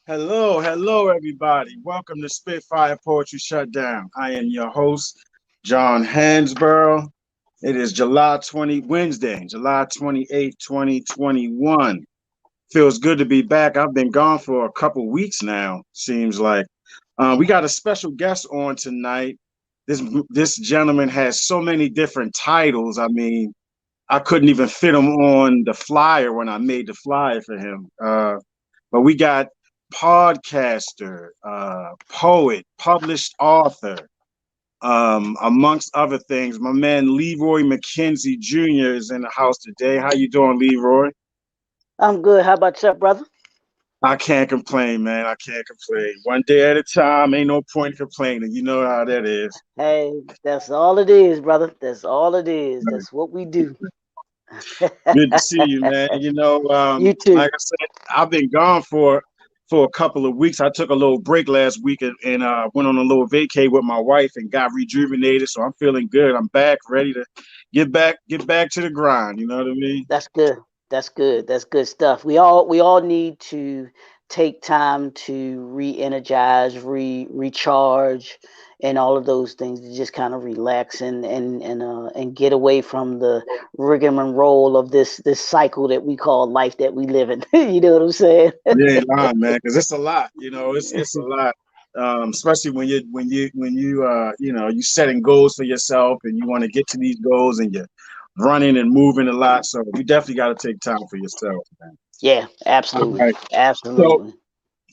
Hello, everybody. Welcome to Spitfire Poetry Shutdown. I am your host, John Hansboro. It is Wednesday, July 28th, 2021. Feels good to be back. I've been gone for a couple weeks now, seems like. We got a special guest on tonight. This gentleman has so many different titles. I mean, I couldn't even fit him on the flyer when I made the flyer for him. But we got podcaster, poet, published author, amongst other things. My man Leroy McKenzie Jr. is in the house today. How you doing, Leroy? I'm good. How about you, brother? I can't complain, man. I can't complain. One day at a time. Ain't no point complaining. You know how that is. Hey, that's all it is, brother. That's all it is. That's what we do. Good to see you, man. You too. Like I said, I've been gone for a couple of weeks. I took a little break last week and went on a little vacay with my wife and got rejuvenated. So I'm feeling good. I'm back, ready to get back to the grind. You know what I mean? That's good. That's good. That's good stuff. We all need to take time to re-energize, recharge, and all of those things to just kind of relax and get away from the rigmarole of this cycle that we call life that we live in. You know what I'm saying? You ain't lying, man, because it's a lot. It's a lot. Especially when you setting goals for yourself and you want to get to these goals and you're running and moving a lot. So you definitely got to take time for yourself, man. Yeah, All absolutely. right. So Absolutely.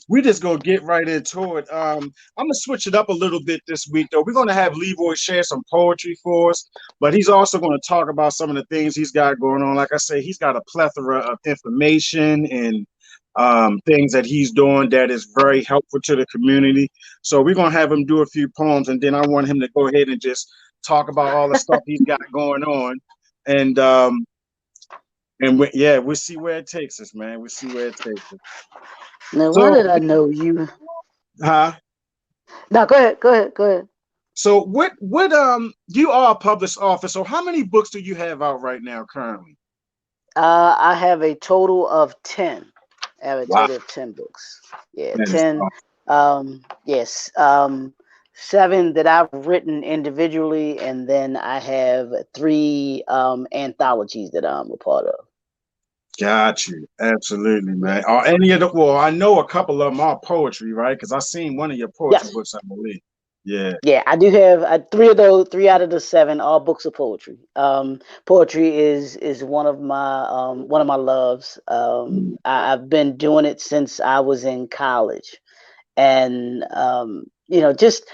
we just gonna get right into it. I'm gonna switch it up a little bit this week, though. We're gonna have Leroy share some poetry for us, but he's also gonna talk about some of the things he's got going on. Like I say, he's got a plethora of information and things that he's doing that is very helpful to the community. So we're gonna have him do a few poems, and then I want him to go ahead and just talk about all the stuff he's got going on, and yeah, we'll see where it takes us, man. We'll see where it takes us. Now, why So, did I know you? huh? No, go ahead. Go ahead. Go ahead. So you are a published author. So how many books do you have out right now currently? I have a total of 10. I have a Wow, total of 10 books. Yeah, that is 10. awesome. Yes. 7 that I've written individually, and then I have 3 anthologies that I'm a part of. Got you. Absolutely, Yeah. man. Are any of the well, I know a couple of them are poetry, right? Because I seen one of your poetry Yes. books, I believe. Yeah, Yeah, I do have 3 out of the 7 are books of poetry. Poetry is one of my loves. I've been doing it since I was in college, and just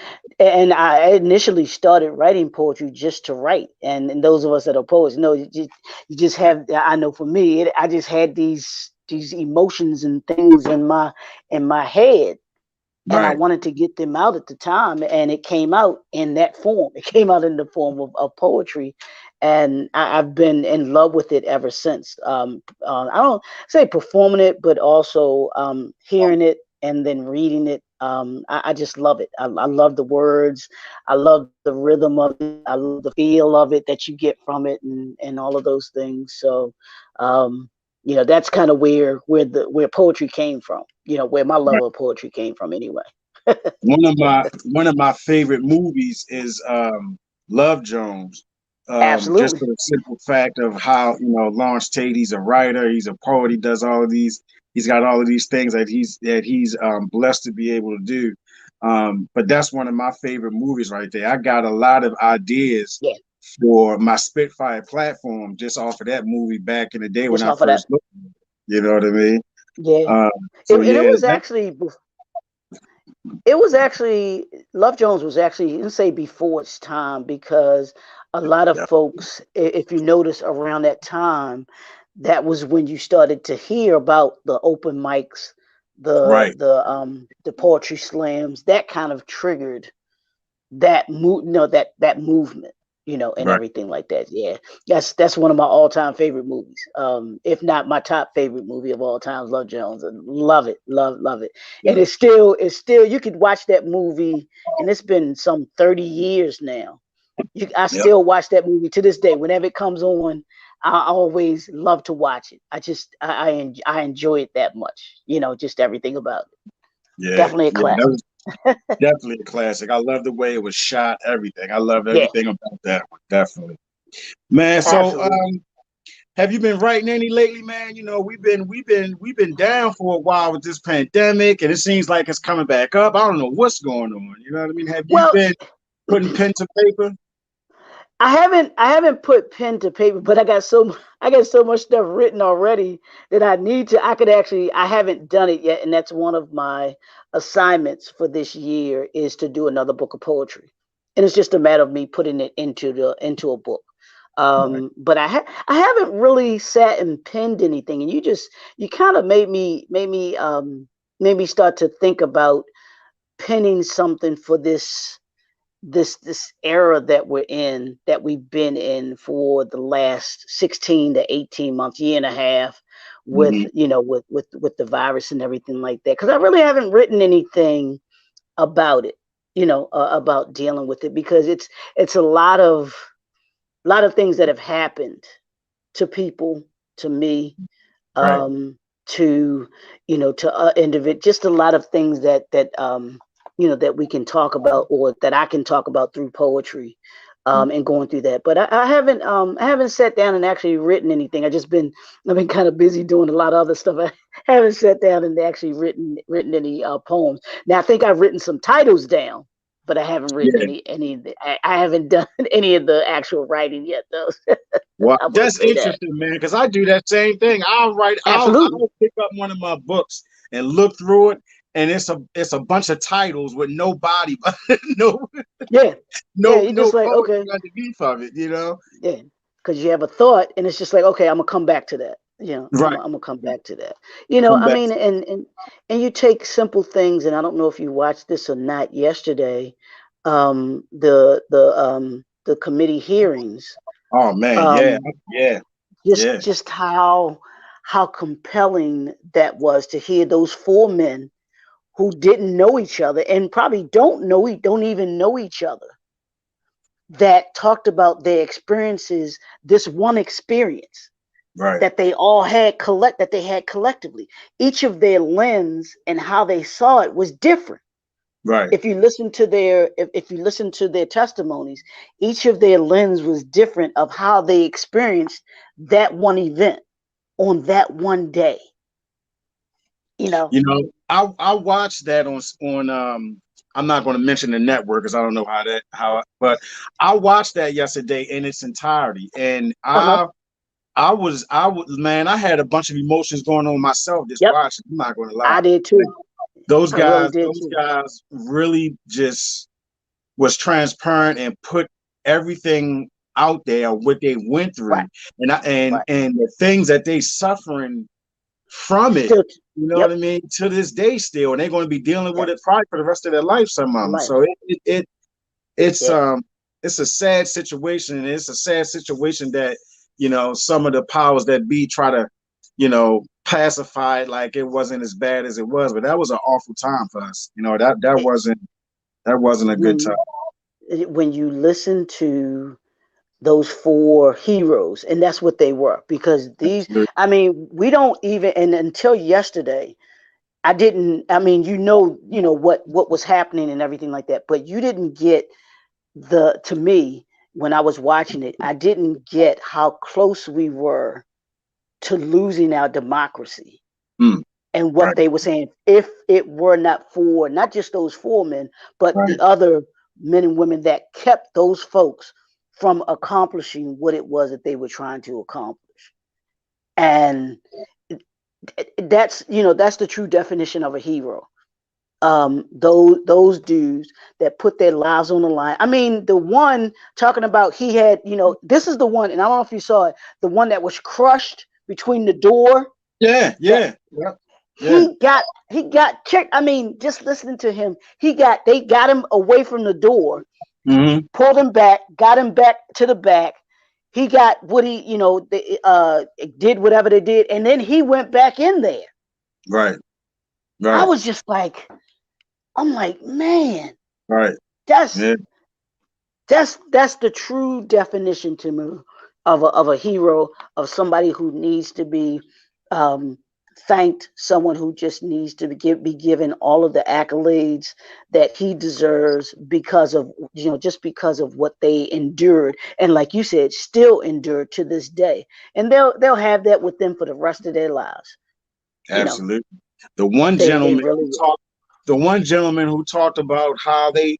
and I initially started writing poetry just to write. And those of us that are poets know you just have. I know for me, I just had these emotions and things in my head, and I right. wanted to get them out at the time, and it came out in that form. It came out in the form of poetry, and I've been in love with it ever since. I don't say performing it, but also hearing it and then reading it. I just love it. I love the words. I love the rhythm of it. I love the feel of it that you get from it, and all of those things. So, that's kind of where poetry came from. Where my love Right. of poetry came from, anyway. One of my favorite movies is Love Jones. Just Absolutely. for the simple fact of how, Lawrence Tate, he's a writer, he's a poet, he does all of these, he's got all of these things that he's blessed to be able to do. But that's one of my favorite movies right there. I got a lot of ideas Yeah. for my Spitfire platform just off of that movie back in the day when Just I off of that. first looked at it. You know what I mean? Yeah. Um, It, so and it yeah, was actually Love Jones was actually, let's say, before its time, because a lot of yeah, folks, if you notice around that time, that was when you started to hear about the open mics, the right, the poetry slams. That kind of triggered that movement, and right. everything like that. Yeah, that's one of my all-time favorite movies. If not my top favorite movie of all time, Love Jones. And love it, love it. And Yeah, it's still you could watch that movie, and it's been some 30 years now. I yep. still watch that movie to this day. Whenever it comes on, I always love to watch it. I enjoy it that much. Just everything about it. Yeah, Definitely a yeah, that classic. was definitely a classic. I love the way it was shot, everything. I love Yeah, everything about that one, definitely. Man, so absolutely. have you been writing any lately, man? You know, we've been down for a while with this pandemic, and it seems like it's coming back up. I don't know what's going on. You know what I mean? Have you Well, been putting pen to paper? I haven't put pen to paper, but I got so much stuff written already that I need to. I could actually. I haven't done it yet, and that's one of my assignments for this year is to do another book of poetry, and it's just a matter of me putting it into a book. Right. But I haven't really sat and penned anything, and you kind of made me start to think about penning something for this era that we're in, that we've been in for the last 16 to 18 months, year and a half, with Hmm. with the virus and everything like that, because I really haven't written anything about it, about dealing with it, because it's a lot of things that have happened to people, to me, Right. um, to to individual, just a lot of things that we can talk about, or that I can talk about through poetry, and going through that. But I haven't sat down and actually written anything. I've been kind of busy doing a lot of other stuff. I haven't sat down and actually written any poems. Now I think I've written some titles down, but I haven't written Yeah. any of the, I haven't done any of the actual writing yet, though. Well, I will that's say that. interesting, man, because I do that same thing. I'll write, Absolutely. I'll pick up one of my books and look through it, and it's a bunch of titles with no body, no Yeah. Yeah. You're no just like, okay. poetry underneath of it, you know? Yeah, because you have a thought, and it's just like, okay, I'm gonna come back to that. Right. I'm gonna come back to that. Come I back. mean, and you take simple things, and I don't know if you watched this or not yesterday, the committee hearings, Oh man, yeah, um, yeah, yeah. just how compelling that was to hear those four men who didn't know each other, and probably don't even know each other, that talked about their experiences, this one experience Right, that they had collectively. Each of their lens and how they saw it was different. right. If you listen to their testimonies, each of their lens was different of how they experienced that one event on that one day. You know. You know, I watched that on I'm not going to mention the network because I don't know but I watched that yesterday in its entirety, and Uh-huh. man, I had a bunch of emotions going on myself just Yep. watching. I'm not going to lie. I did Like, too. I really did those too. guys really just was transparent and put everything out there what they went Right. through, and Right. and the things that they suffering from it. Still. You know what I Yep. mean? To this day, still, and they're going to be dealing with Yep. it probably for the rest of their life. Some of them. Life. So it's Yeah. it's a sad situation, and it's a sad situation that some of the powers that be try to pacify it like it wasn't as bad as it was. But that was an awful time for us. It, that wasn't a good time. when when you listen to those four heroes, and that's what they were, because I mean, we don't even, and until yesterday, I didn't, I mean, what was happening and everything like that, but you didn't get to me, when I was watching it, I didn't get how close we were to losing our democracy, Mm, and right, what they were saying, if it were not for not just those four men, but right. the other men and women that kept those folks from accomplishing what it was that they were trying to accomplish. And that's the true definition of a hero. Those dudes that put their lives on the line. I mean, the one talking about, he had, this is the one, and I don't know if you saw it, the one that was crushed between the door, Yeah, that yeah, yeah, yeah. he got kicked. I mean, just listening to him, they got him away from the door, Hmm. pulled him back, got him back to the back. He got what they did whatever they did, and then he went back in there. Right, I right, was just like, I'm like, man, right. that's Yeah, that's the true definition to me of a hero, of somebody who needs to be um, thanked someone who just needs to be given all of the accolades that he deserves because of, just because of what they endured, and like you said, still endure to this day, and they'll have that with them for the rest of their lives. Absolutely. The one They gentleman really who talked, the one gentleman who talked about how they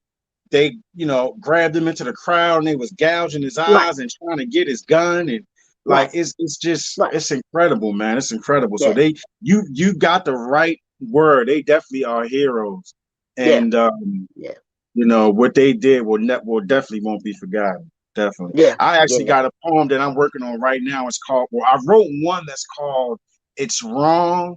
grabbed him into the crowd and they was gouging his right, eyes and trying to get his gun, and like right, it's just right, it's incredible, man. It's incredible. So yeah, you got the right word. They definitely are heroes, yeah, and yeah, what they did will definitely won't be forgotten. Definitely. yeah, I actually yeah. got a poem that I'm working on right now. It's called, well, I wrote one that's called "It's Wrong,"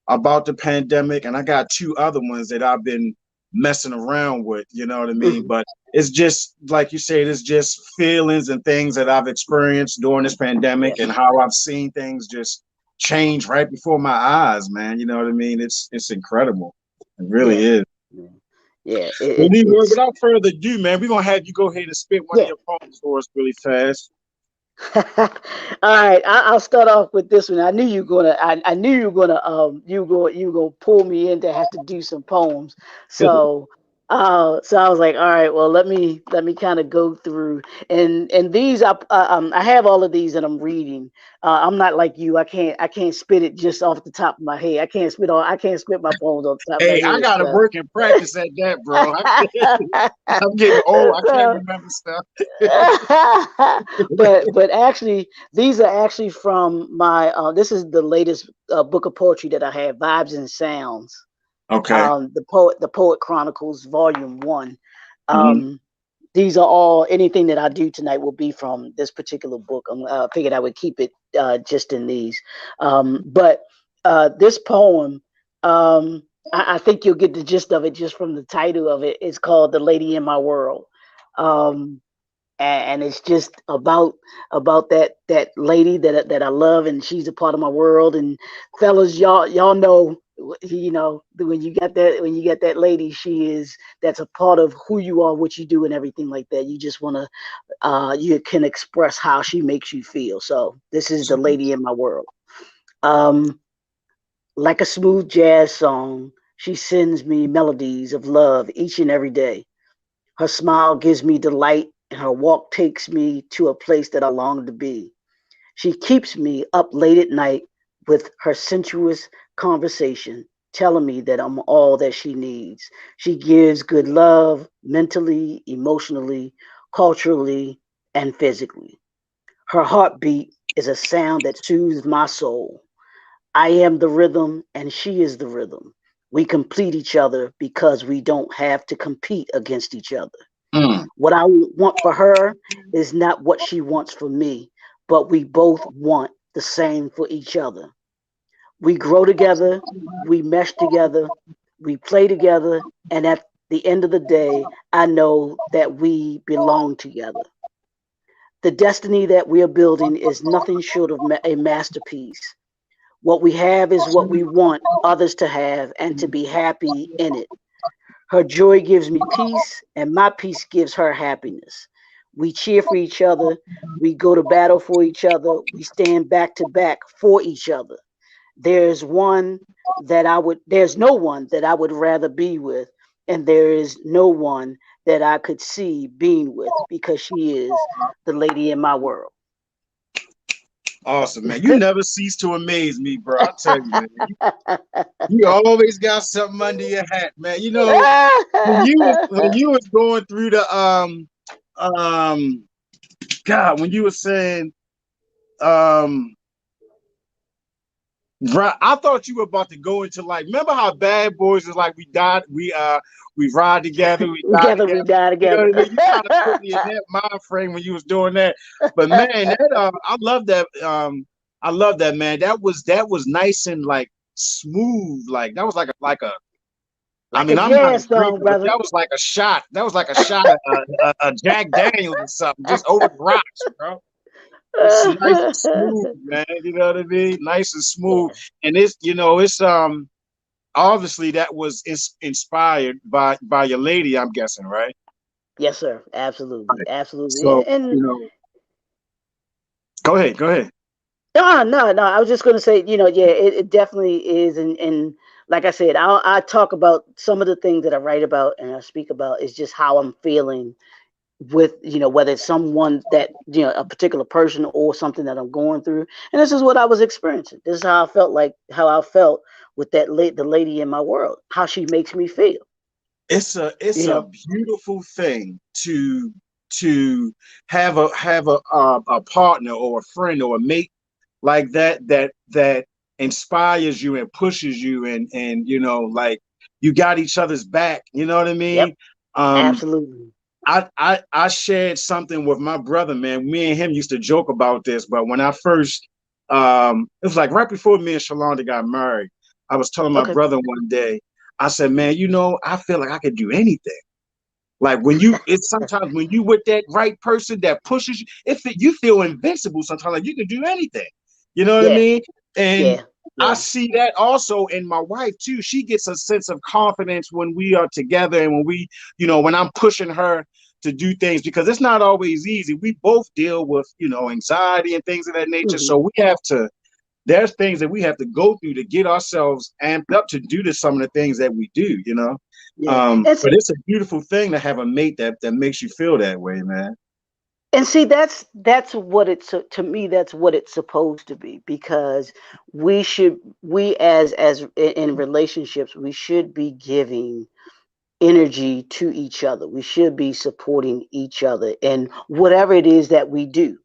about the pandemic, and I got two other ones that I've been messing around with, you know what I mean? Mhm. But it's just like you said, it's just feelings and things that I've experienced during this Yeah, pandemic and how I've seen things just change right before my eyes, man. You know what I mean? It's incredible. It really yeah, is. yeah, yeah. Well, Leroy, It's without further ado, man, we're gonna have you go ahead and spit one of yeah. your poems for us really fast. All right, I'll start off with this one. I knew you were gonna. I knew you were gonna. You were gonna pull me in to have to do some poems. So, so I was like, all right. Well, let me kind of go through and these. I have all of these that I'm reading. I'm not like you. I can't spit it just off the top of my head. I can't spit my poems off the top of my Hey, I head. gotta So. work and practice at that, bro. I'm getting old. I can't So, remember stuff. but actually these are actually from my this is the latest book of poetry that I have, Vibes and Sounds. Okay. The Poet Chronicles Volume 1. Mhm. um these are all, anything that I do tonight will be from this particular book. I figured I would keep it just in these, but this poem, I think you'll get the gist of it just from the title of it. It's called "The Lady in My World." um and it's just about that lady that I love, and she's a part of my world. And fellas, y'all know, when you get that lady, that's a part of who you are, what you do, and everything like that. You just want to you can express how she makes you feel. So this is the lady in my world. um like a smooth jazz song, she sends me melodies of love each and every day. Her smile gives me delight, and her walk takes me to a place that I long to be. She keeps me up late at night with her sensuous conversation, telling me that I'm all that she needs. She gives good love mentally, emotionally, culturally, and physically. Her heartbeat is a sound that soothes my soul. I am the rhythm and she is the rhythm. We complete each other because we don't have to compete against each other. Mm. What I want for her is not what she wants for me, but we both want the same for each other. We grow together, we mesh together, we play together, and at the end of the day, I know that we belong together. The destiny that we are building is nothing short of a masterpiece. What we have is what we want others to have and to be happy in it. Her joy gives me peace, and my peace gives her happiness. We cheer for each other. We go to battle for each other. We stand back to back for each other. There's no one that I would rather be with, and there is no one that I could see being with, because she is the lady in my world. Awesome, man. You never cease to amaze me, bro. I tell you, man. You always got something under your hat, man. You know, when you was going through the um God, when you were saying um right, I thought you were about to go into, like, remember how Bad Boys is like, we ride together, we die Together we together. die You know together. what I mean? You kind of put me in that mind frame when you was doing that. But man, that I love that. I love that, man. That was nice and like smooth. Like that was like a. I Like a mean, I'm not a jazz song, drinker, but brother. that was like a shot. That was like a shot of Jack Daniels or something, just over the rocks, bro. It's nice and smooth, man. You know what I mean? Nice and smooth. Yeah. And it's obviously that was inspired by your lady, I'm guessing, right? Yes, sir. Absolutely. Right. Absolutely. So, And go ahead, go ahead. No. I was just going to say, yeah, it definitely is. And like I said, I talk about some of the things that I write about and I speak about is just how I'm feeling with, whether it's someone that, a particular person or something that I'm going through. And this is what I was experiencing. This is how I felt with the lady in my world, how she makes me feel, It's a beautiful thing to have a partner or a friend or a mate like that inspires you and pushes you, and like you got each other's back. You know what I Yep, mean? absolutely. I shared something with my brother, man. Me and him used to joke about this, but when I first it was like right before me and Shalonda got married, I was telling my Okay. brother one day, I said, man, I feel like I could do anything. Like it's sometimes when you with that right person that pushes you, you feel invincible sometimes, like you can do anything. You know what I Yeah, mean? And yeah, I yeah. see that also in my wife too. She gets a sense of confidence when we are together and when I'm pushing her to do things, because it's not always easy. We both deal with, anxiety and things of that nature. Hmm. So there's things that we have to go through to get ourselves amped up to do some of the things that we do. Yeah. And But it's a beautiful thing to have a mate that makes you feel that way, man. see, that's what it's to me. That's what it's supposed to be, because we as in relationships, we should be giving energy to each other. We should be supporting each other in whatever it is that we do.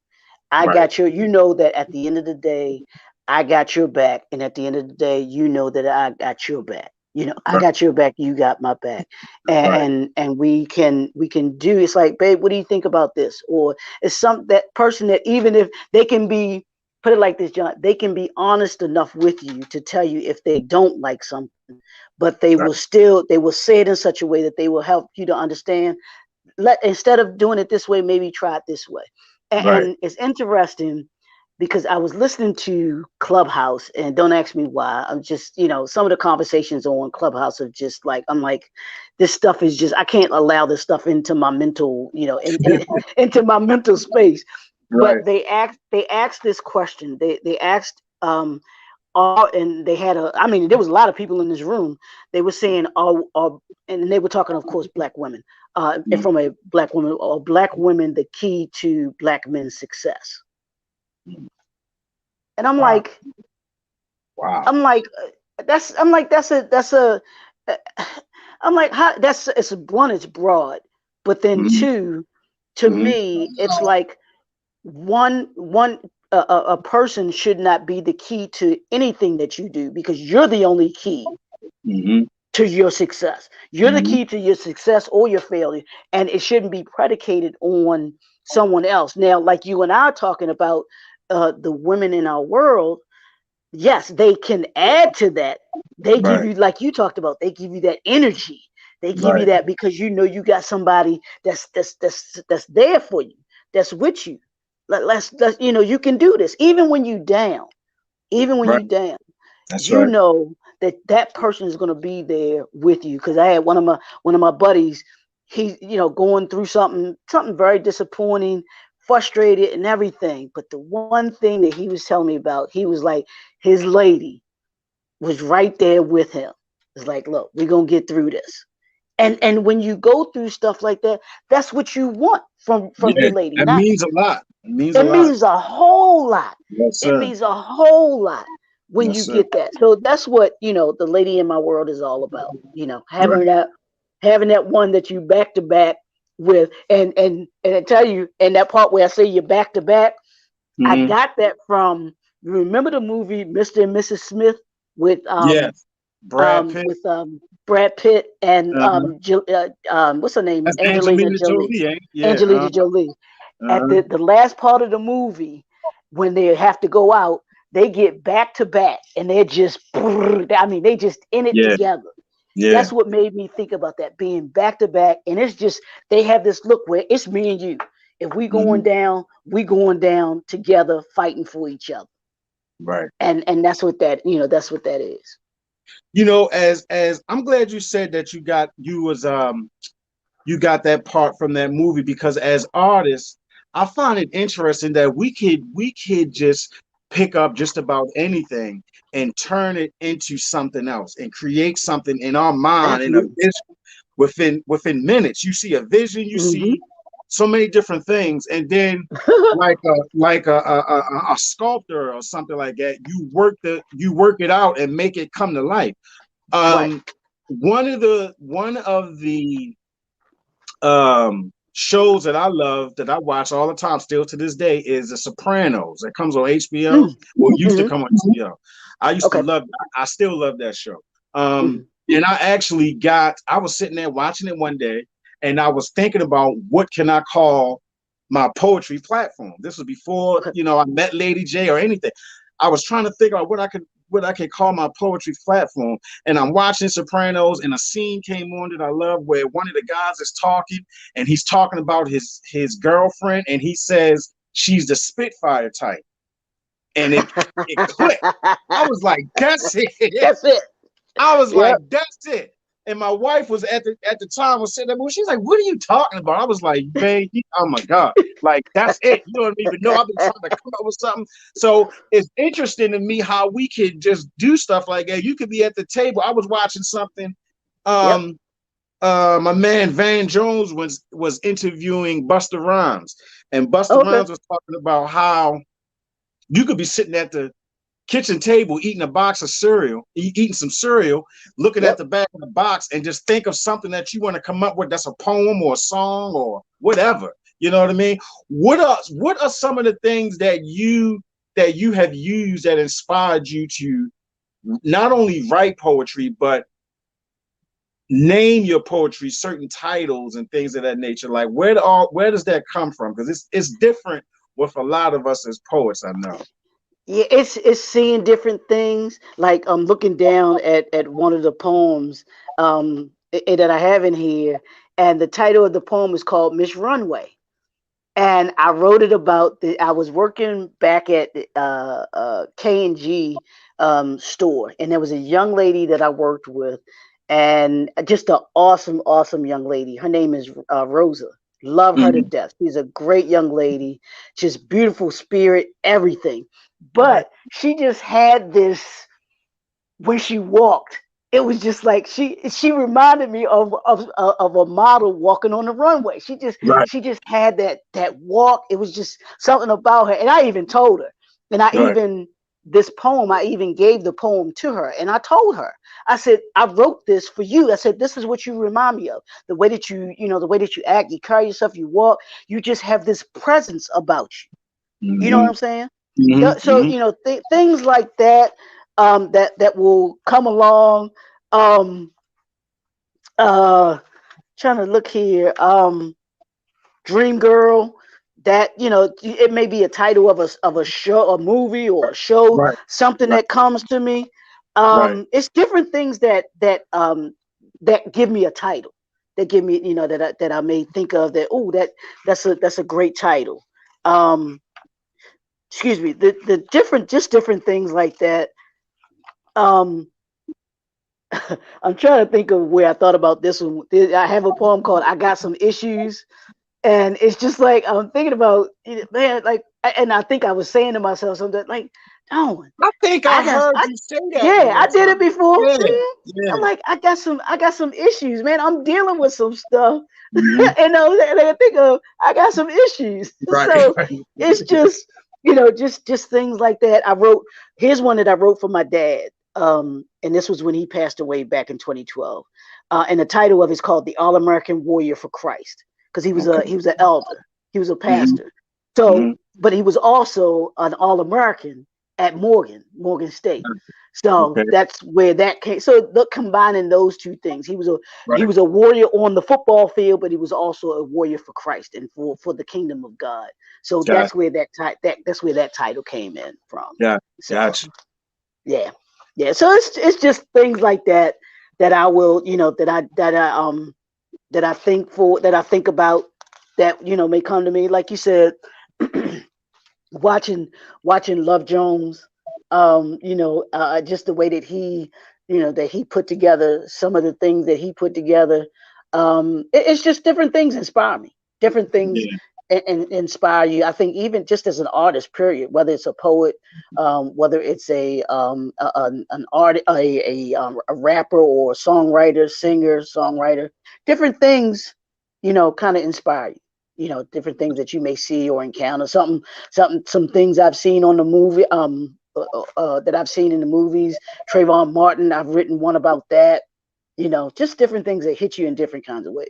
I Right, got you know that at the end of the day, I got your back. And at the end of the day, you know that I got your back. I right, got your back, you got my back. And right, we can do, it's like, babe, what do you think about this? Or it's that person that, even if they can be, put it like this, John, they can be honest enough with you to tell you if they don't like something, but right, they will say it in such a way that they will help you to understand. Instead of doing it this way, maybe try it this way. right. And it's interesting because I was listening to Clubhouse, and don't ask me why. I'm just, some of the conversations on Clubhouse are just like, I'm like, this stuff is just, I can't allow this stuff into my mental, into my mental space. But Right. they asked this question. They asked, and they had I mean, there was a lot of people in this room. They were saying, and they were talking, of course, black women, and Mm. from a black woman, or black women, the key to black men's success. And I'm Wow. like, Wow. I'm like, I'm like, uh, I'm like, how, it's one, it's broad, but then Hmm. two, to Hmm. me, it's like one a person should not be the key to anything that you do, because you're the only key Hmm. to your success. You're the Hmm. key to your success or your failure, and it shouldn't be predicated on someone else. Now, like you and I are talking about, the women in our world, yes, they can add to that. They give Right. you, like you talked about, they give you that energy. They give you Right. that because you got somebody that's there for you, that's with you. Let's you can do this even when you down, even when Right. you down. That's You right. know that person is going to be there with you. Because I had one of my buddies, he's going through something very disappointing, frustrated and everything. But the one thing that he was telling me about, he was like, his lady was right there with him. It's like, look, we're gonna get through this. And when you go through stuff like that, that's what you want from Yeah. your lady. That Not, means a lot. It means a it lot. means a whole lot. Yes, It sir. means a whole lot when Yes, you sir. get that. So that's what, the lady in my world is all about. Right. Having that one that you back to back with. And I tell you, in that part where I say you're back to back, I Hmm. got that from, you remember the movie Mr. and Mrs. Smith with Yes. Brad Pitt. Brad Pitt and Uh-huh. what's her name? That's Angelina Angelina Jolie. Jolie, ain't? Yeah. Angelina Jolie. At Uh-huh. the last part of the movie, when they have to go out, they get back to back, and they're just, I mean, they just in it Yeah. together. Yeah. That's what made me think about that, being back to back. And it's just, they have this look where it's me and you. If Hmm. we going down together, fighting for each other. Right. And that's what that is. As I'm glad you said that you got that part from that movie, because as artists, I find it interesting that we could just pick up just about anything and turn it into something else and create something in our mind in a Absolutely. vision within minutes. You see a vision, you Mm-hmm. see so many different things, and then like a sculptor or something like that, you work it out and make it come to life. Right. Um, one of the shows that I love that I watch all the time still to this day is The Sopranos. That comes on HBO. Well, it used to Mm-hmm. come on HBO. I used to Okay. love I still love that show. Mm-hmm. And I was sitting there watching it one day and I was thinking about what can I call my poetry platform. This was before, Okay. I met Lady J or anything. I was trying to figure out what I could call my poetry platform. And I'm watching Sopranos, and a scene came on that I love where one of the guys is talking, and he's talking about his girlfriend, and he says she's the Spitfire type, and it clicked. I was like, that's it. That's it. I was like, Yep. that's it. And my wife was at the time was sitting there, she's like, what are you talking about? I was like, babe, oh my God, like that's it. You don't even know. I've been trying to come up with something. So it's interesting to me how we can just do stuff like that. You could be at the table. I was watching something. Yep. My man Van Jones was interviewing Busta Rhymes, and Busta Okay. Rhymes was talking about how you could be sitting at the kitchen table eating a box of cereal, eating some cereal, looking at Yep. the back of the box, and just think of something that you want to come up with that's a poem or a song or whatever. You know what I mean? What are some of the things that you have used that inspired you to not only write poetry but name your poetry certain titles and things of that nature? Like where does that come from? Because it's different with a lot of us as poets, I know. Yeah, it's seeing different things. Like I'm looking down at one of the poems that I have in here, and the title of the poem is called Miss Runway. And I wrote it about I was working back at the K&G store, and there was a young lady that I worked with, and just an awesome, awesome young lady. Her name is Rosa. Love her to Mhm. death. She's a great young lady, just beautiful spirit, everything. But she just had this when she walked. It was just like she reminded me of a model walking on the runway. Right, She just had that walk. It was just something about her. And I even told her. And right. I even gave the poem to her. And I told her, I said, I wrote this for you. I said, this is what you remind me of. The way that the way that you act, you carry yourself, you walk, you just have this presence about you. You know what Hmm. I'm saying? Hmm. So Hmm. things like that, that will come along. um uh Trying to look here. Dream Girl, that it may be a title of a show, a movie, or a show, Right, something right, that comes to me. right. It's different things that give me a title, that give me, that I may think of, that, oh, that's a great title. um Excuse me, the different things like that. um I'm trying to think of where I thought about this one. I have a poem called "I Got Some Issues," and it's just like I'm thinking about, man, like, and I think I was saying to myself something like, "Oh, I think I I've got, heard you say that yeah, one I did it time. before." Yeah, I'm yeah. like, I got some issues, man. I'm dealing with some stuff, Hmm. and I think of, I got some issues. Right, So right. it's just, just things like that. Here's one that I wrote for my dad. And this was when he passed away back in 2012. And the title of it is called "The All American Warrior for Christ," because Okay. he was an elder, he was a Hmm. pastor. So, Hmm. but he was also an All American at Morgan State. So Okay. that's where that came. So look, combining those two things, he Right. was a warrior on the football field, but he was also a warrior for Christ and for the kingdom of God. So Got, that's where that's where that title came in from. got, So got you. yeah, yeah. So it's just things like that that I will, that I think about, that may come to me. Like you said, watching Love Jones, just the way that he put together some of the things that he put together. It's just different things inspire me. Different things Yeah. and inspire you. I think even just as an artist, period, whether it's a poet, whether it's an art, a rapper or a songwriter, singer, songwriter, different things, kind of inspire you. Different things that you may see or encounter. Some things I've seen on the movie, that I've seen in the movies. Trayvon Martin, I've written one about that. Just different things that hit you in different kinds of ways.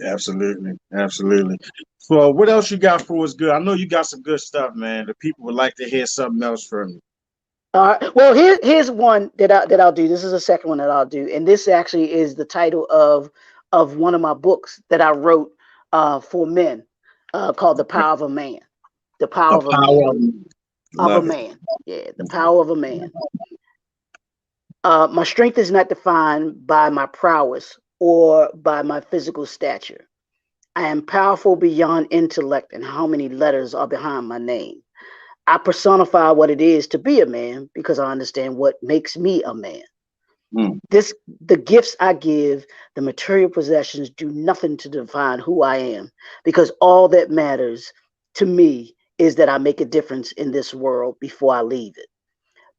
Absolutely, absolutely. So, what else you got for us? Good. I know you got some good stuff, man. The people would like to hear something else from you. All right. Well, here's one that I'll do. This is the second one that I'll do, and this actually is the title of one of my books that I wrote for men, called "The Power of a Man." The power The of a man. power, Of a love it. man. Yeah, the power of a man. My strength is not defined by my prowess or by my physical stature. I am powerful beyond intellect and how many letters are behind my name. I personify what it is to be a man because I understand what makes me a man. Mm. The gifts I give, the material possessions do nothing to define who I am because all that matters to me is that I make a difference in this world before I leave it.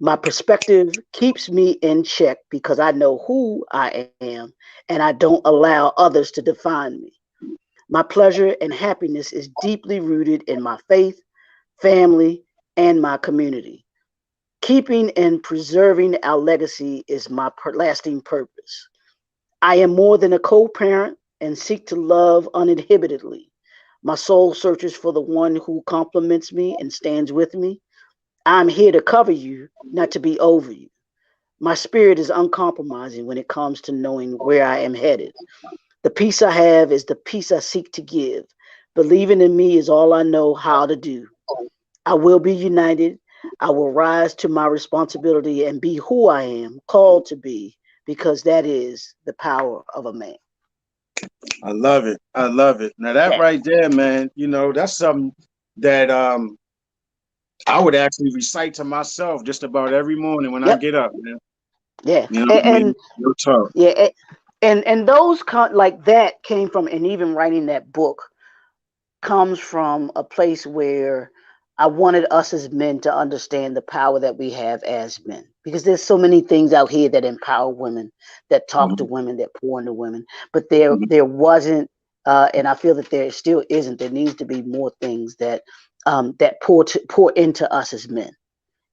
My perspective keeps me in check because I know who I am and I don't allow others to define me. My pleasure and happiness is deeply rooted in my faith, family, and my community. Keeping and preserving our legacy is my lasting purpose. I am more than a co parent and seek to love uninhibitedly. My soul searches for the one who compliments me and stands with me. I'm here to cover you, not to be over you. My spirit is uncompromising when it comes to knowing where I am headed. The peace I have is the peace I seek to give. Believing in me is all I know how to do. I will be united. I will rise to my responsibility and be who I am called to be because that is the power of a man. I love it. I love it. Now that Yeah. right there, man, that's something that I would actually recite to myself just about every morning when I Yep. get up, man. Yeah. You know what I mean? Real talk. Yeah. And those like that came from, and even writing that book comes from a place where I wanted us as men to understand the power that we have as men. Because there's so many things out here that empower women, that talk to Mhm, women, that pour into women. But mhm. there wasn't, and I feel that there still isn't. There needs to be more things that pour into us as men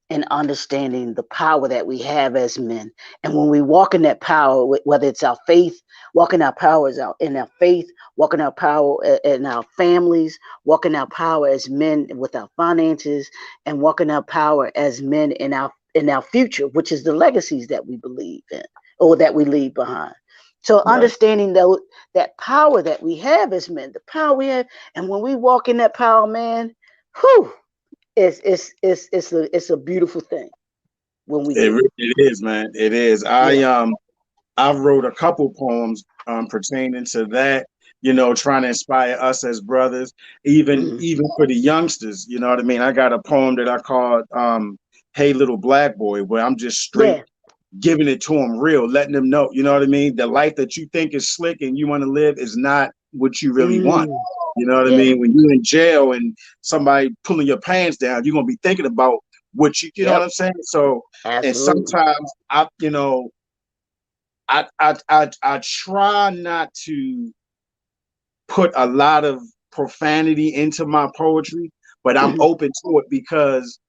and understanding the power that we have as men. And when we walk in that power, whether it's our faith, walking our power is out in our faith, walking our power in our families, walking our power as men with our finances, and walking our power as men in our future, which is the legacies that we believe in or that we leave behind. So Right. understanding that power that we have as men, the power we have, and when we walk in that power, man, whew, it's a beautiful thing when we do it. It is, man. It is. Yeah. I wrote a couple poems pertaining to that, trying to inspire us as brothers, Mhm. even for the youngsters, you know what I mean? I got a poem that I called Hey Little Black Boy, where I'm just straight Yeah. giving it to them real, letting them know, you know what I mean? The life that you think is slick and you want to live is not what you really want. Mm. You know what I Yeah. mean? When you're in jail and somebody pulling your pants down, you're gonna be thinking about what you know what Yep. I'm saying? So, and Absolutely. sometimes I try not to put a lot of profanity into my poetry, but I'm Mhm. open to it because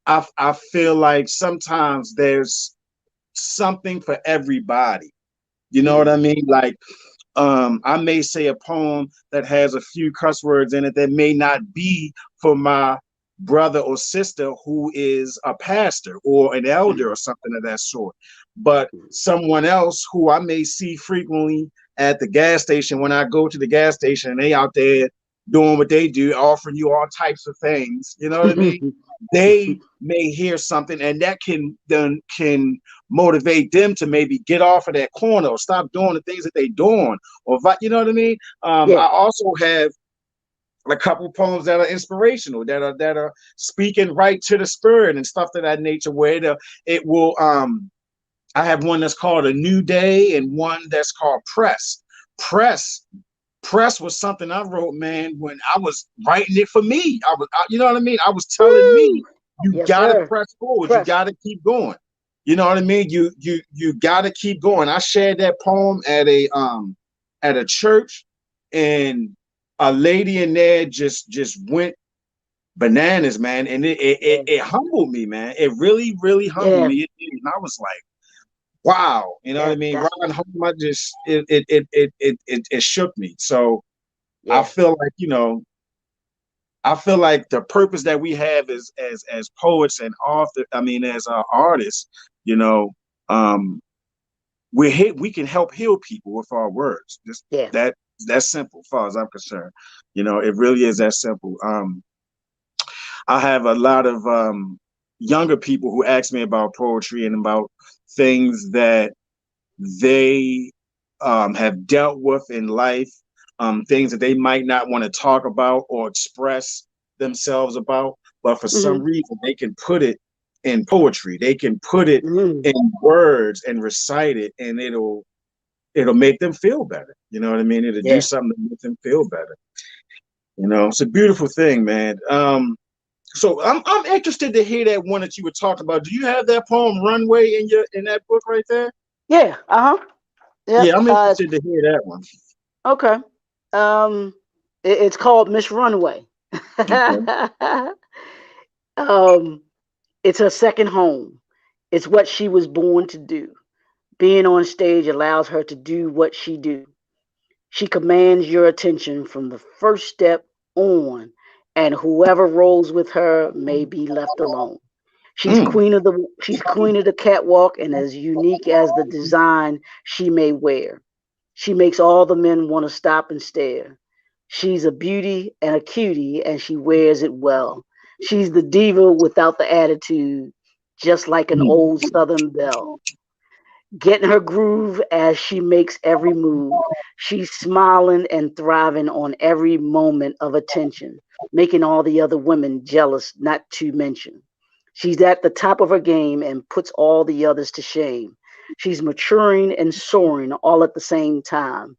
I feel like sometimes there's something for everybody. You know what I Mhm. mean? Like I may say a poem that has a few cuss words in it that may not be for my brother or sister who is a pastor or an elder Mhm. or something of that sort. But someone else who I may see frequently at the gas station when I go to the gas station and they out there doing what they do, offering you all types of things, you know what I mean? They may hear something and that can motivate them to maybe get off of that corner or stop doing the things that they doing or you know what I mean? I Yeah. also have a couple poems that are inspirational, that are speaking right to the spirit and stuff of that nature. Where it will. I have one that's called A New Day and one that's called Press. Press Press was something I wrote, man, when I was writing it for me. You know what I mean? I was telling me, you Yes, got to sir. press forward. You Press. got to keep going. You know what I mean? You got to keep going. I shared that poem at a church, and a lady in there just went bananas, man. And it humbled me, man. It really, really humbled Yeah. me. And I was like, wow, you know what I mean? That's Riding home, I just it shook me. So I yeah. feel like, I feel like the purpose that we have as poets and as artists, you know, um, we can help heal people with our words. Just Yeah. that's simple, as far as I'm concerned. It really is that simple. I have a lot of younger people who ask me about poetry and about things that they have dealt with in life, things that they might not want to talk about or express themselves about, but for some Mm-hmm. reason they can put it in poetry. They can put it Mm-hmm. in words and recite it, and it'll make them feel better. You know what I mean? It'll do Yeah. something to make them feel better. It's a beautiful thing, man. So I'm interested to hear that one that you were talking about. Do you have that poem "Runway" in that book right there? Yeah. Uh-huh. Yeah, Yep. I'm interested to hear that one. Okay. Um, it's called Miss Runway. Okay. um, it's her second home. It's what she was born to do. Being on stage allows her to do what she do. She commands your attention from the first step on, and whoever rolls with her may be left alone. Mm. She's queen of the catwalk, and as unique as the design she may wear. She makes all the men want to stop and stare. She's a beauty and a cutie, and she wears it well. She's the diva without the attitude, just like an Mm. old Southern belle. Getting her groove as she makes every move. She's smiling and thriving on every moment of attention, making all the other women jealous, not to mention. She's at the top of her game and puts all the others to shame. She's maturing and soaring all at the same time.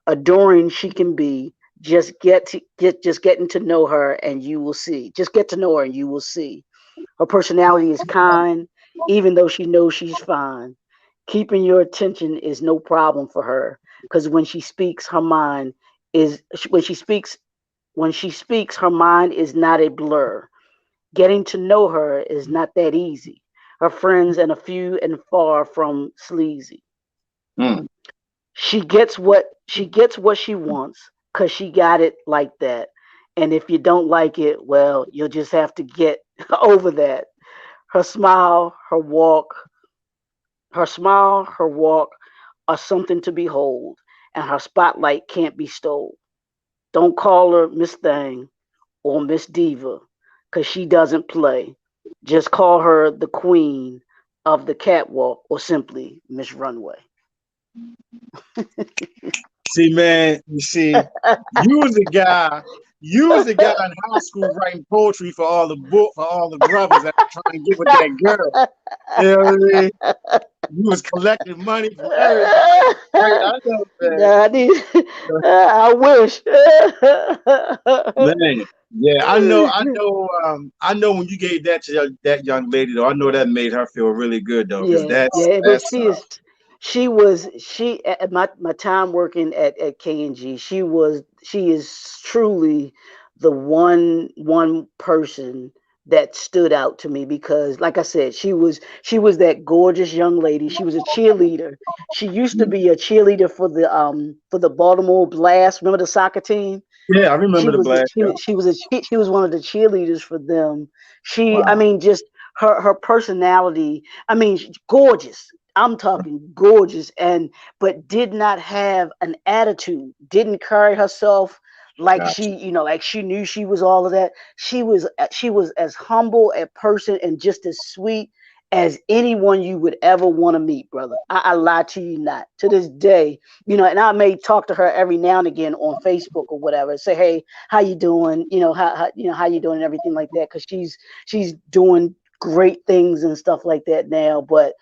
Adoring she can be. Just getting to know her and you will see. Just get to know her and you will see. Her personality is kind, even though she knows she's fine. Keeping your attention is no problem for her because when she speaks, her mind is when she speaks, her mind is not a blur. Getting to know her is not that easy. Her friends and a few and far from sleazy. Mm. She gets what she wants because she got it like that. And if you don't like it, well, you'll just have to get over that. Her smile, her walk are something to behold, and her spotlight can't be stole. Don't call her Miss Thing or Miss Diva, 'cause she doesn't play. Just call her the queen of the catwalk or simply Miss Runway. See, man, you was the guy, you was the guy in high school writing poetry for all the for all the brothers that were trying to get with that girl. You know what I mean? You was collecting money from everybody. Right? I know, man. Nah, I wish. Man, yeah, I know when you gave that to that young lady though, I know that made her feel really good though, because Yeah, that's yeah, but that's she at my time working at K&G, she is truly the one person that stood out to me because like I said, she was that gorgeous young lady. She was a cheerleader. She used to be a cheerleader for the Baltimore Blast. Remember the soccer team? yeah, I remember the black girl. She was one of the cheerleaders for them. I Wow. mean, just her personality. I mean, gorgeous. I'm talking gorgeous, and but did not have an attitude. Didn't carry herself like Gotcha. like she knew she was all of that. She was as humble a person and just as sweet as anyone you would ever want to meet, brother. I lie to you not. To this day, and I may talk to her every now and again on Facebook or whatever. Say, hey, how you doing? How you doing and everything like that. Because she's doing great things and stuff like that now. But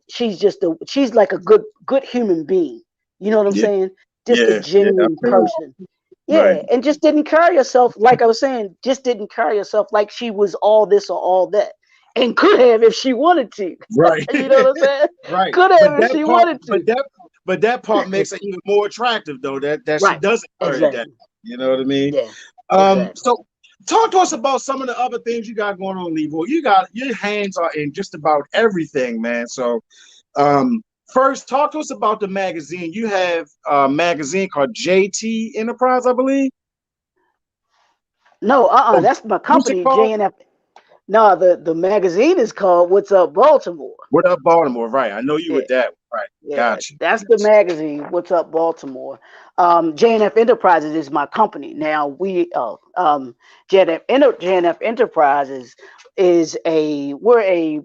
she's like a good human being. You know what I'm Yeah. saying? just a I genuine feel you. person. Right. Yeah, and just didn't carry herself like I was saying. Just didn't carry herself like she was all this or all that, and could have if she wanted to. Right. You know what I'm saying? Right. Could But have if that she part, wanted but to. that, but that part makes it even more attractive, though. That she Right. doesn't carry that. Exactly. You know what I mean? Yeah. Exactly. So talk to us about some of the other things you got going on, Leroy. You got your hands are in just about everything, man. So um, first, talk to us about the magazine. You have a magazine called JT Enterprise, I believe. No. Oh, That's my what's it company, called? JNF. No, the magazine is called What's Up Baltimore. What up, Baltimore? Right. I know you Yeah. with that. Right. Yeah, Got you. that's the magazine. What's Up Baltimore? JNF Enterprises is my company. Now JNF Enterprises is we're a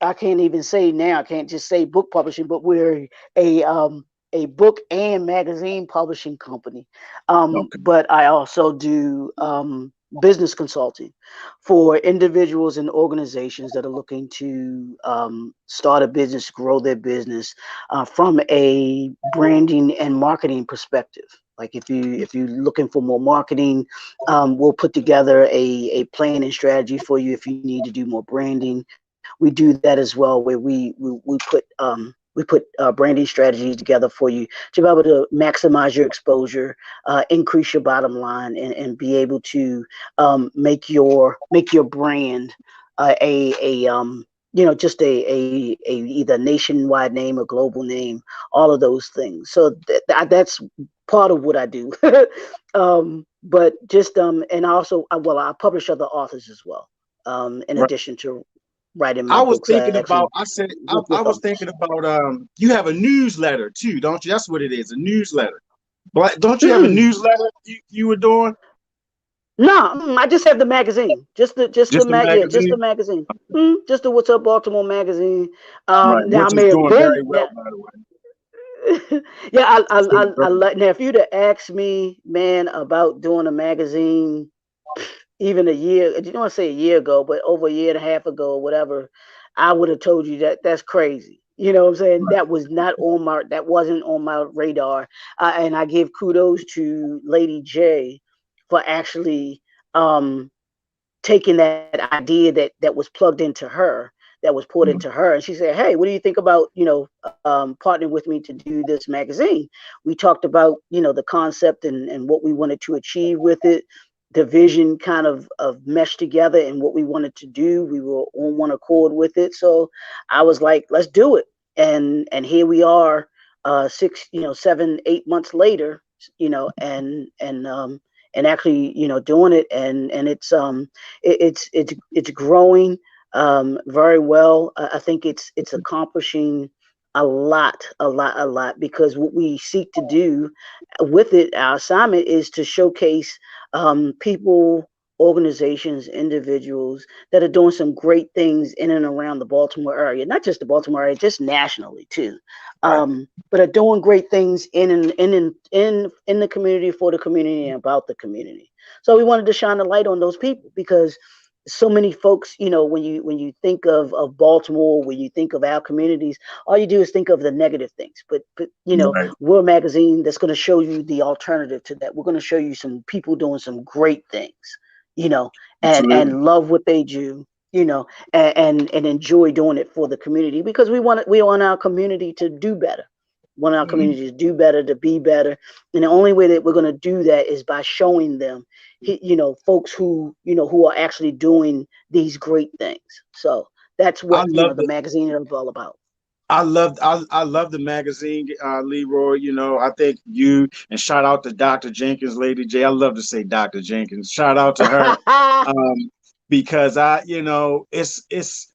I can't even say now. I can't just say book publishing, but we're a book and magazine publishing company. Okay. But I also do business consulting for individuals and organizations that are looking to start a business, grow their business from a branding and marketing perspective. Like if you're looking for more marketing, we'll put together a plan and strategy for you. If you need to do more branding, we do that as well, where we put branding strategies together for you to be able to maximize your exposure, increase your bottom line, and be able to make your brand just a either nationwide name or global name, all of those things. So that's part of what I do. But just and also I publish other authors as well. In Right. addition to writing my I was books, I thinking actually about. I said work I with was others. thinking about. You have a newsletter too, don't you? That's what it is. A newsletter. But don't you have a Mm-mm. newsletter you were doing? No, I just have the magazine. Just a Just the magazine. magazine. Just the What's Up Baltimore magazine. Right. Now I Which is may have doing been very well, now. by the way. Yeah, It's doing I very like now. If you'd have asked me, man, about doing a magazine even a year, I didn't want to say a year ago, but over a year and a half ago or whatever, I would have told you that that's crazy. You know what I'm saying? right. That wasn't on my radar. And I give kudos to Lady J for actually um, taking that idea that was plugged into her, that was poured into her, and she said, "Hey, what do you think about partnering with me to do this magazine?" We talked about the concept and what we wanted to achieve with it. The vision kind of meshed together, and what we wanted to do, we were on one accord with it. So I was like, "Let's do it," and here we are, 7, 8 months later, and actually doing it, and it's growing very well. I think it's accomplishing a lot, because what we seek to do with it, our assignment is to showcase people, organizations, individuals that are doing some great things in and around the Baltimore area, not just the Baltimore area, just nationally too. Right. But are doing great things in the community, for the community, and about the community. So we wanted to shine a light on those people, because so many folks, when you think of Baltimore, when you think of our communities, all you do is think of the negative things. But Right. we're a magazine that's going to show you the alternative to that. We're going to show you some people doing some great things, you know, Absolutely. and love what they do, and enjoy doing it for the community, because we want our community to do better. We want our Mhm. community to do better, to be better. And the only way that we're going to do that is by showing them, folks who are actually doing these great things. So that's I what love the magazine is all about. I love the magazine, Leroy. I think you, and shout out to Dr. Jenkins, Lady J. I love to say Dr. Jenkins. Shout out to her, um, because it's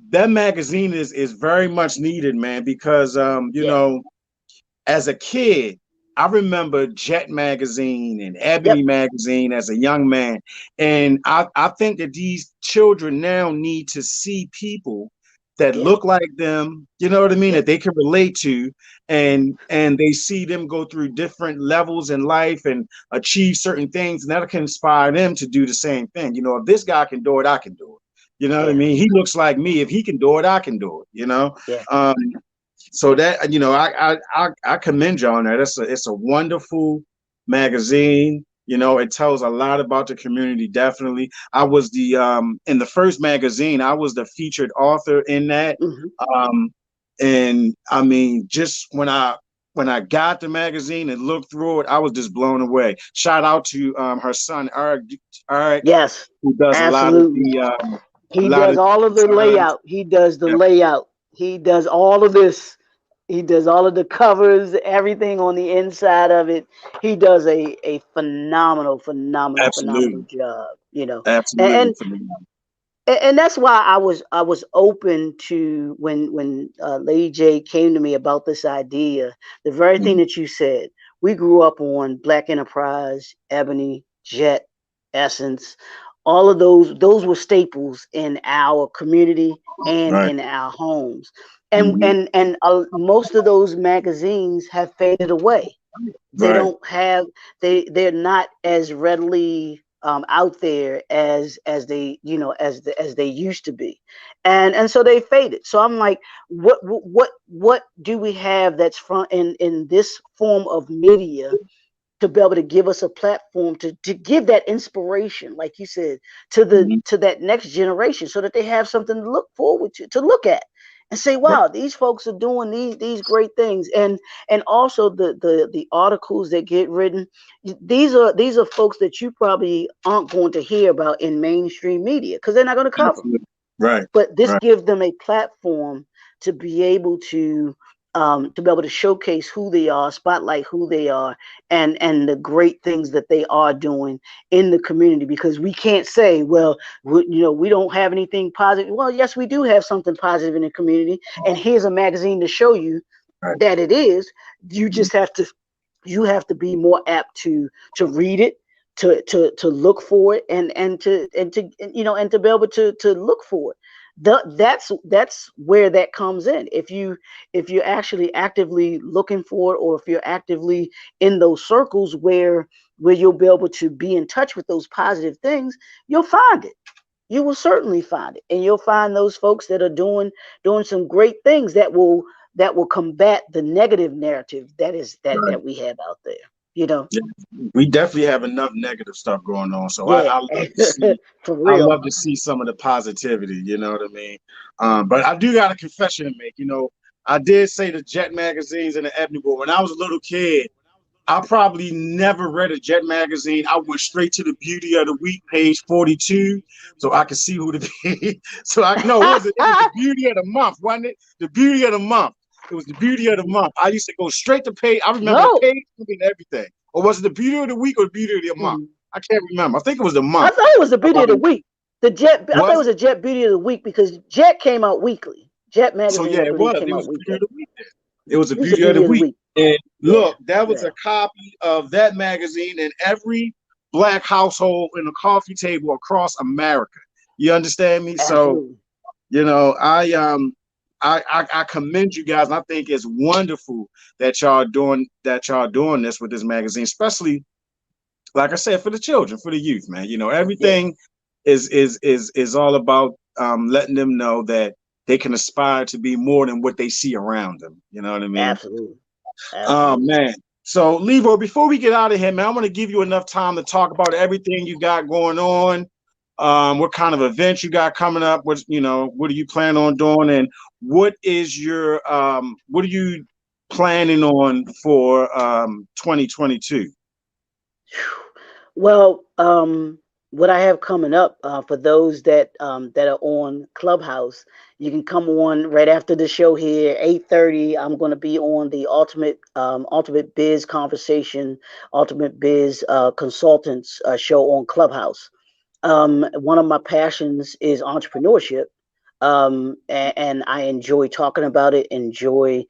that magazine is very much needed, man. Because Yeah. as a kid, I remember Jet magazine and Ebony Yep. magazine as a young man, and I think that these children now need to see people that Yeah. look like them, you know what I mean, Yep. that they can relate to, and they see them go through different levels in life and achieve certain things, and that can inspire them to do the same thing. If this guy can do it, I can do it. You know what I Yeah. mean? He looks like me. If he can do it, I can do it. Yeah. Um, So that, I commend you on that. It's a wonderful magazine. It tells a lot about the community. Definitely, I was the in the first magazine. I was the featured author in that. Mhm. Um, and I mean, just when I got the magazine and looked through it, I was just blown away. Shout out to her son Eric, Yes, who does a lot of absolutely. the a He lot does of all of the designs. layout. He does the layout. He does all of this. He does all of the covers, everything on the inside of it. He does a phenomenal, phenomenal, phenomenal Absolutely, job. absolutely And phenomenal. and that's why I was open to when Lady J came to me about this idea. The very thing Mhm. that you said. We grew up on Black Enterprise, Ebony, Jet, Essence. All of those were staples in our community and Right. in our homes. And Hmm. most of those magazines have faded away. They Right. don't have they're not as readily out there as they used to be, and so they faded. So I'm like, what do we have that's front in this form of media to be able to give us a platform to give that inspiration, like you said, Hmm. to that next generation, so that they have something to look forward to look at and say, Right. wow, these folks are doing these great things. And also the articles that get written, these are folks that you probably aren't going to hear about in mainstream media because they're not going to cover them. Absolutely. Right. But this Right. gives them a platform to be able to showcase who they are, spotlight who they are, and the great things that they are doing in the community. Because we can't say, well, we don't have anything positive. Well, yes, we do have something positive in the community, and here's a magazine to show you Right. that it is. You just have to be more apt to read it, to look for it, and to be able to look for it. That's where that comes in. If you're actually actively looking for it, or if you're actively in those circles where you'll be able to be in touch with those positive things, you'll find it. You will certainly find it, and you'll find those folks that are doing some great things that will combat the negative narrative that is that Right. that we have out there. You know, Yeah. We definitely have enough negative stuff going on. So yeah, for I real. love to see some of the positivity. You know what I mean? But I do got a confession to make. I did say the Jet magazines and the Ebony, but when I was a little kid, I probably never read a Jet magazine. I went straight to the Beauty of the Week, page 42, so I could see who the so I no, it was the Beauty of the Month, wasn't it? The Beauty of the Month. It was the Beauty of the Month. I used to go straight to page. I remember the No, page and everything. Or was it the Beauty of the Week or the Beauty of the Month? mhm. I can't remember. I think it was the I month. thought it was the beauty of the Um, week. I thought it was was a Jet Beauty of the Week because Jet came out weekly. Jet So magazine, yeah, I it believe, was. came It out was Beauty of weekly. the Week then. It was a It was the Beauty of the beauty of the Week. week. And Yeah, look, that was yeah, a copy of that magazine in every black household in a coffee table across America. You understand me? So, absolutely. I commend you guys. And I think it's wonderful that y'all doing this with this magazine, especially like I said, for the children, for the youth, man. Yeah, Everything is all about letting them know that they can aspire to be more than what they see around them. You know what I mean? absolutely, Oh absolutely. man. So Leroy, before we get out of here, man, I want to give you enough time to talk about everything you got going on. What kind of events you got coming up? What do you plan on doing? And what are you planning on for 2022? Well, what I have coming up for those that are on Clubhouse, you can come on right after the show here, 8:30. I'm going to be on the Ultimate Biz Conversation, Ultimate Biz Consultants show on Clubhouse. One of my passions is entrepreneurship. And I enjoy talking about it, enjoy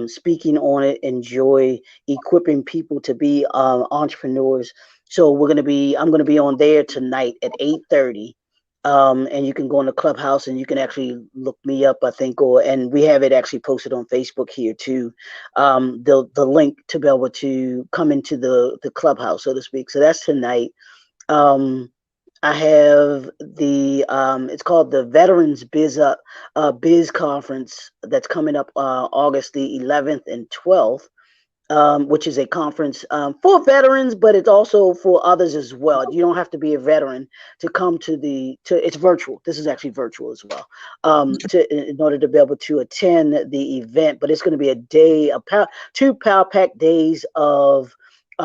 speaking on it, enjoy equipping people to be entrepreneurs. So I'm gonna be on there tonight at 8:30. And you can go in the Clubhouse and you can actually look me up, I think, and we have it actually posted on Facebook here too. The link to be able to come into the Clubhouse, so to speak. So that's tonight. Um, I have the it's called the Veterans Biz Conference that's coming up August the 11th and 12th. Which is a conference for veterans, but it's also for others as well. You don't have to be a veteran to come to it's virtual. This is actually virtual as well. In order to be able to attend the event, but it's going to be a day, two power pack days of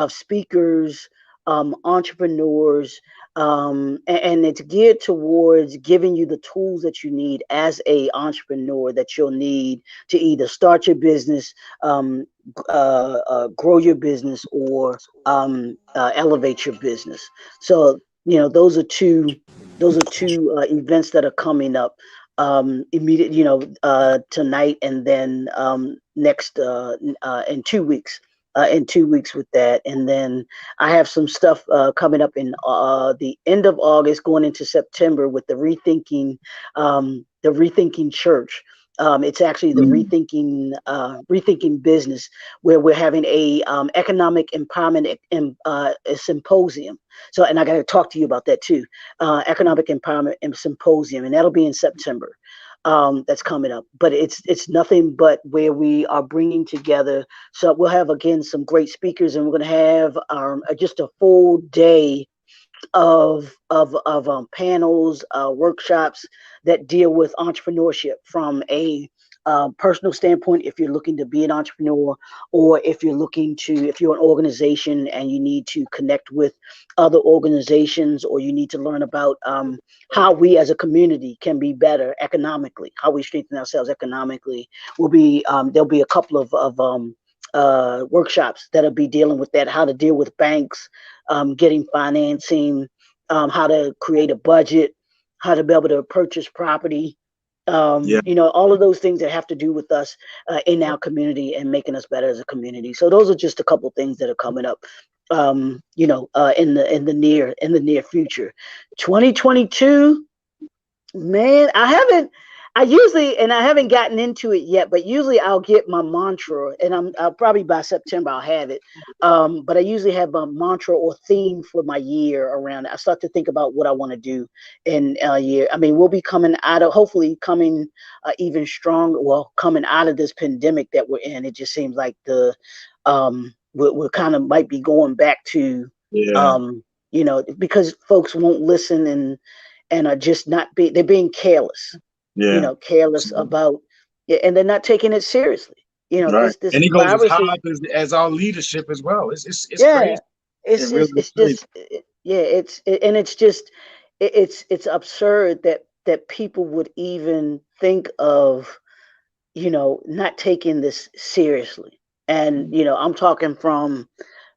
speakers, entrepreneurs, and it's geared towards giving you the tools that you need as a entrepreneur that you'll need to either start your business, grow your business, or elevate your business. So those are two events that are coming up immediate tonight, and then next in 2 weeks. In 2 weeks with that, and then I have some stuff coming up in the end of August, going into September, with the rethinking church. It's actually the rethinking business, where we're having a economic empowerment symposium. So, and I got to talk to you about that too. Economic empowerment symposium, and that'll be in September. That's coming up, but it's nothing but where we are bringing together. So we'll have again some great speakers, and we're going to have just a full day of panels, workshops that deal with entrepreneurship from a personal standpoint, if you're looking to be an entrepreneur, or if you're an organization and you need to connect with other organizations, or you need to learn about how we as a community can be better economically, how we strengthen ourselves economically. There'll be a couple of workshops that'll be dealing with that, how to deal with banks, getting financing, how to create a budget, how to be able to purchase property, all of those things that have to do with us in our community and making us better as a community. So those are just a couple things that are coming up, in the near future. 2022, man, I haven't gotten into it yet, but usually I'll get my mantra, and I'll probably by September I'll have it. But I usually have a mantra or theme for my year around it. I start to think about what I want to do in a year. I mean, we'll be hopefully coming even stronger. Well, coming out of this pandemic that we're in, it just seems like we're kind of might be going back to, because folks won't listen and are just they're being careless. Careless about, and they're not taking it seriously. Right. This And it goes as virus hard as our leadership as well. It's crazy. It really is crazy. It's absurd that people would even think of, not taking this seriously. And I'm talking from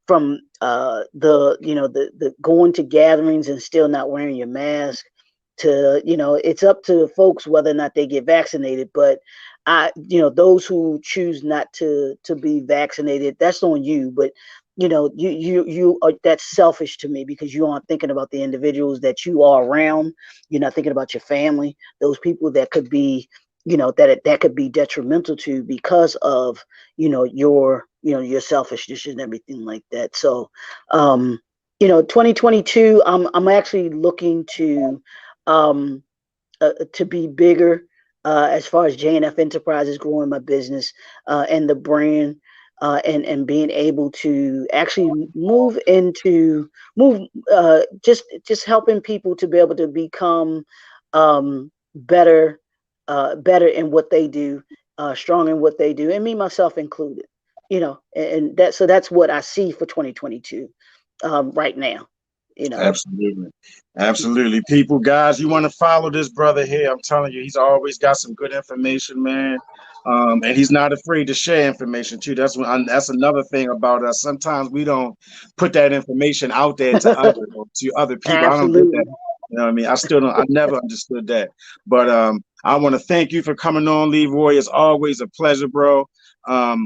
the going to gatherings and still not wearing your mask, to it's up to folks whether or not they get vaccinated. But those who choose not to be vaccinated, that's on you. But you are, that's selfish to me, because you aren't thinking about the individuals that you are around. You're not thinking about your family, those people that could be that could be detrimental to, because of your selfishness and everything like that. So 2022, I'm actually looking to be bigger, as far as JNF Enterprises, growing my business and the brand, and being able to actually just helping people to be able to become better in what they do, strong in what they do, and me myself included. And that's what I see for 2022 right now. Absolutely. People, guys, you want to follow this brother here. I'm telling you, he's always got some good information, man. And he's not afraid to share information too. That's another thing about us. Sometimes we don't put that information out there to other people. Absolutely. I don't get that. You know what I mean? I never understood that. But I want to thank you for coming on, Leroy. It's always a pleasure, bro. I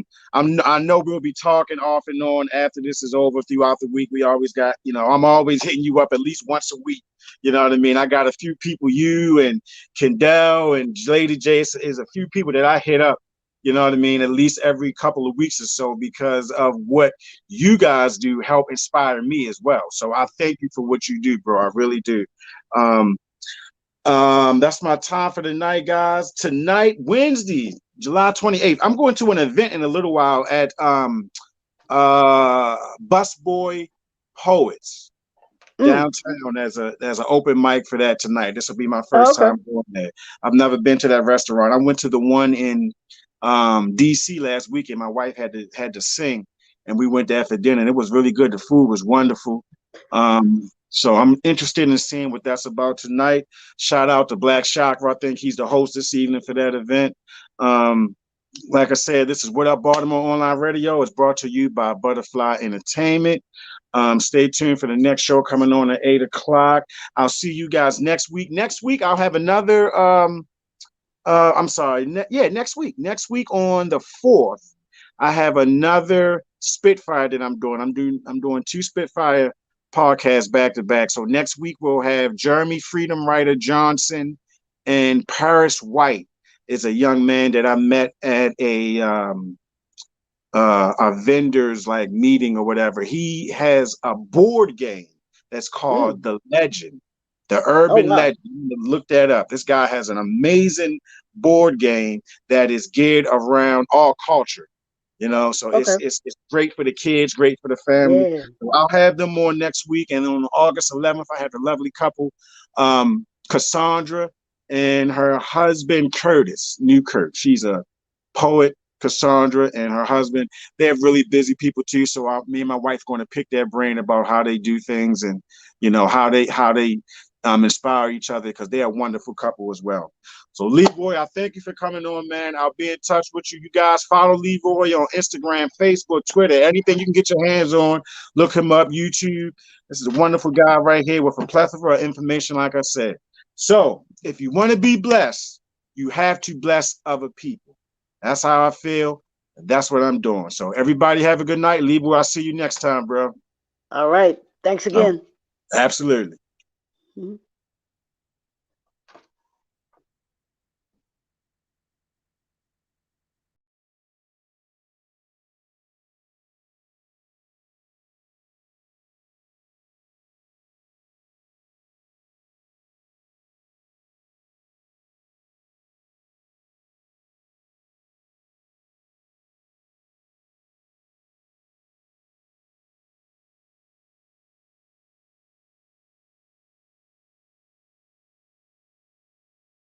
know we'll be talking off and on after this is over throughout the week. We always got, I'm always hitting you up at least once a week. You know what I mean? I got a few people, you and Kendall and LadyJ is a few people that I hit up You know what I mean? At least every couple of weeks or so, because of what you guys do help inspire me as well. So I thank you for what you do, bro. I really do. Um, that's my time for the night, guys. Tonight, Wednesday, July 28th, I'm going to an event in a little while at Busboy Poets downtown. There's an open mic for that tonight. This will be my first time going there. I've never been to that restaurant. I went to the one in DC last weekend. My wife had to sing, and we went there for dinner. And it was really good. The food was wonderful. So I'm interested in seeing what that's about tonight. Shout out to Black Chakra. I think he's the host this evening for that event. Like I said, this is What Up Baltimore Online Radio. It's brought to you by Butterfly Entertainment. Stay tuned for the next show coming on at 8 o'clock. I'll see you guys next week. Next week, I'll have another, next week. Next week on the 4th, I have another Spitfire that I'm doing. I'm doing 2 Spitfire podcasts back to back. So next week, we'll have Jeremy Freedom Writer Johnson and Paris White is a young man that I met at a vendor's like meeting or whatever. He has a board game that's called The Legend, the Urban Legend. Look that up. This guy has an amazing board game that is geared around all culture. You know, so it's great for the kids, great for the family. Yeah. So I'll have them on next week, and on August 11th, I have the lovely couple, Cassandra and her husband Curtis Newkirk. She's a poet. Cassandra and her husband, they're really busy people too. So me and my wife going to pick their brain about how they do things, and you know how they inspire each other, because they're a wonderful couple as well. So Leroy, I thank you for coming on, man. I'll be in touch with you. You guys follow Leroy on Instagram, Facebook, Twitter, anything you can get your hands on. Look him up, YouTube. This is a wonderful guy right here with a plethora of information, like I said. So if you want to be blessed, you have to bless other people. That's how I feel. That's what I'm doing. So everybody have a good night. Leroy, I'll see you next time, bro. All right. Thanks again. Absolutely. Mm-hmm.